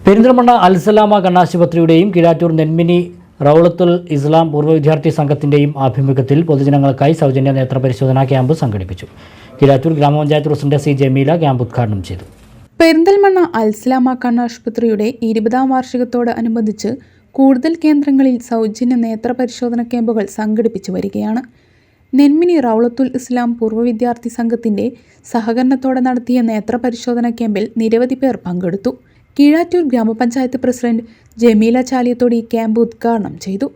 പെരിന്തൽമണ്ണ അൽസലാമ കണ്ണാശുപത്രിയുടെയും കീഴാറ്റൂർ നെന്മിനി റൗളത്തുൽ ഇസ്ലാം പൂർവ്വ വിദ്യാർത്ഥി സംഘത്തിൻ്റെയും ആഭിമുഖ്യത്തിൽ പൊതുജനങ്ങൾക്കായി സൗജന്യ നേത്രപരിശോധനാ ക്യാമ്പ് സംഘടിപ്പിച്ചു. കീഴാറ്റൂർ ഗ്രാമപഞ്ചായത്ത് പ്രസിഡന്റ് സി ജമീല ക്യാമ്പ് ഉദ്ഘാടനം ചെയ്തു. പെരിന്തൽമണ്ണ അൽസലാമ കണ്ണാശുപത്രിയുടെ 20ാം വാർഷികത്തോടനുബന്ധിച്ച് കൂടുതൽ കേന്ദ്രങ്ങളിൽ സൗജന്യ നേത്രപരിശോധന ക്യാമ്പുകൾ സംഘടിപ്പിച്ചു വരികയാണ്. നെന്മിനി റൗളത്തുൽ ഇസ്ലാം പൂർവ്വ വിദ്യാർത്ഥി സംഘത്തിന്റെ സഹകരണത്തോടെ നടത്തിയ നേത്രപരിശോധന ക്യാമ്പിൽ നിരവധി പേർ പങ്കെടുത്തു. കീഴാറ്റൂർ ഗ്രാമപഞ്ചായത്ത് പ്രസിഡന്റ് ജമീല ചാലിയത്തോടി ക്യാമ്പ് ഉദ്ഘാടനം ചെയ്തു.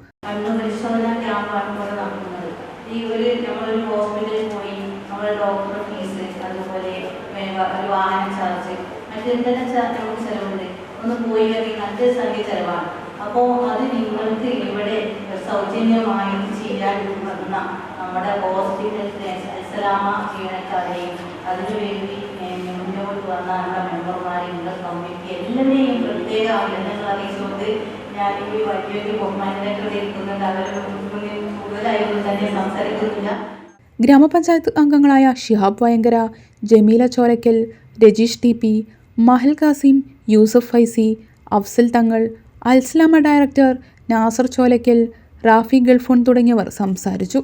അപ്പോൾ അത് നിങ്ങൾക്ക് ഇവിടെ സൗജന്യമായി ചെയ്യാൻ വന്ന നമ്മുടെ ഹോസ്പിറ്റലിലെ അൽസലാമ ജീവനക്കാരെയും അതിനുവേണ്ടി മുന്നോട്ട് വന്ന നമ്മുടെ മെമ്പർമാരെയും കമ്മിറ്റി എല്ലാവരെയും പ്രത്യേക അഭിനന്ദനങ്ങൾ അറിയിച്ചുകൊണ്ട് ഞാൻ ഈ വലിയൊരു ബഹുമാനത്തിനൊക്കെ ഇരിക്കുന്നുണ്ട്. അവരുടെ കൂടുതലായൊന്നും തന്നെ സംസാരിക്കുന്നില്ല. ഗ്രാമപഞ്ചായത്ത് അംഗങ്ങളായ ഷിഹാബ് വയങ്കര, ജമീല ചോലക്കൽ, രജീഷ് ടി പി, മഹൽ കാസിം, യൂസഫ് ഫൈസി, അഫ്സൽ തങ്ങൾ, അൽസലാമ ഡയറക്ടർ നാസർ ചോലക്കൽ, റാഫി ഗൾഫോൺ തുടങ്ങിയവർ സംസാരിച്ചു.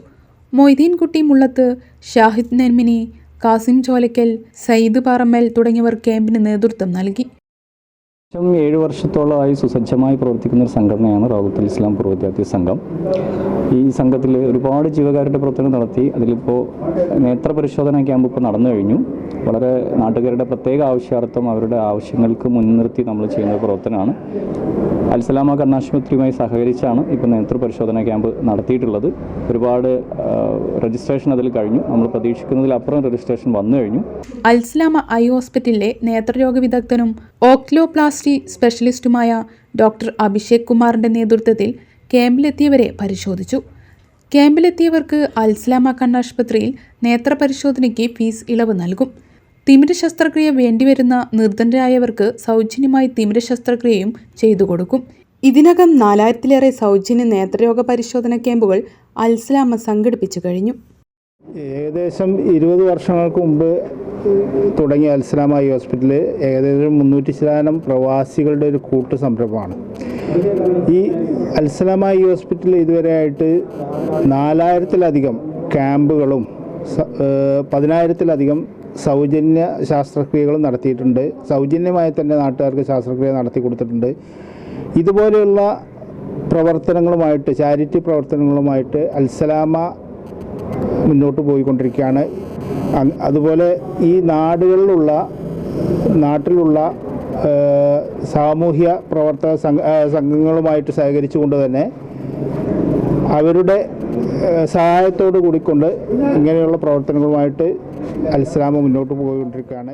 മൊയ്തീൻകുട്ടി മുള്ളത്ത്, ഷാഹിദ് നെന്മിനി, കാസിം ചോലക്കൽ, സയ്യിദ് പാറമ്മൽ തുടങ്ങിയവർ ക്യാമ്പിന് നേതൃത്വം നൽകി. 7 വർഷത്തോളമായി സുസജ്ജമായി പ്രവർത്തിക്കുന്ന ഒരു സംഘടനയാണ് റൗളത്തുൽ ഇസ്ലാം പൂർവ്വ വിദ്യാർത്ഥി സംഘം. ഈ സംഘത്തിൽ ഒരുപാട് ജീവകാരുടെ പ്രവർത്തനം നടത്തി. അതിലിപ്പോൾ നേത്രപരിശോധനാ ക്യാമ്പ് ഇപ്പോൾ നടന്നു കഴിഞ്ഞു. വളരെ നാട്ടുകാരുടെ പ്രത്യേക ആവശ്യാർത്ഥം അവരുടെ ആവശ്യങ്ങൾക്ക് മുൻനിർത്തി നമ്മൾ ചെയ്യുന്ന പ്രവർത്തനമാണ്. അൽസലാമ കണ്ണാശുപത്രിയുമായി സഹകരിച്ചാണ് ഇപ്പോൾ നേത്രപരിശോധനാ ക്യാമ്പ് നടത്തിയിട്ടുള്ളത്. ഒരുപാട് രജിസ്ട്രേഷൻ അതിൽ കഴിഞ്ഞു. നമ്മൾ പ്രതീക്ഷിക്കുന്നതിലപ്പുറം രജിസ്ട്രേഷൻ വന്നു കഴിഞ്ഞു. അൽസലാമ ഐ ഹോസ്പിറ്റലിലെ നേത്രരോഗ വിദഗ്ധനും ഓക്ലോപ്ലാസ്റ്റി സ്പെഷ്യലിസ്റ്റുമായ ഡോക്ടർ അഭിഷേക് കുമാറിന്റെ നേതൃത്വത്തിൽ ക്യാമ്പിലെത്തിയവരെ പരിശോധിച്ചു. ക്യാമ്പിലെത്തിയവർക്ക് അൽസലാമ കണ്ണാശുപത്രിയിൽ നേത്രപരിശോധനയ്ക്ക് ഫീസ് ഇളവ് നൽകും. തിമിര ശസ്ത്രക്രിയ വേണ്ടിവരുന്ന നിർധനരായവർക്ക് സൗജന്യമായി തിമിര ശസ്ത്രക്രിയയും ചെയ്തു കൊടുക്കും. ഇതിനകം 4000-ലേറെ സൗജന്യ നേത്രരോഗ പരിശോധന ക്യാമ്പുകൾ അൽസലാമ സംഘടിപ്പിച്ചു കഴിഞ്ഞു. ഏകദേശം 20 വർഷങ്ങൾക്ക് മുമ്പ് തുടങ്ങിയ അൽസലാമ ഐ ഹോസ്പിറ്റൽ ഏകദേശം 300 ശതമാനം പ്രവാസികളുടെ ഒരു കൂട്ടു സംരംഭമാണ്. ഈ അൽസലാമ ഐ ഹോസ്പിറ്റൽ ഇതുവരെയായിട്ട് 4000-ത്തിലധികം ക്യാമ്പുകളും 10,000-ത്തിലധികം സൗജന്യ ശസ്ത്രക്രിയകളും നടത്തിയിട്ടുണ്ട്. സൗജന്യമായി തന്നെ നാട്ടുകാർക്ക് ശസ്ത്രക്രിയ നടത്തി കൊടുത്തിട്ടുണ്ട്. ഇതുപോലെയുള്ള പ്രവർത്തനങ്ങളുമായിട്ട്, ചാരിറ്റി പ്രവർത്തനങ്ങളുമായിട്ട് അൽസലാമ മുന്നോട്ട് പോയിക്കൊണ്ടിരിക്കുകയാണ്. അതുപോലെ ഈ നാട്ടിലുള്ള സാമൂഹ്യ പ്രവർത്തക സംഘങ്ങളുമായിട്ട് സഹകരിച്ചുകൊണ്ട് തന്നെ അവരുടെ സഹായത്തോട് കൂടിക്കൊണ്ട് ഇങ്ങനെയുള്ള പ്രവർത്തനങ്ങളുമായിട്ട് അൽസലാമ മുന്നോട്ട് പോയിക്കൊണ്ടിരിക്കുകയാണ്.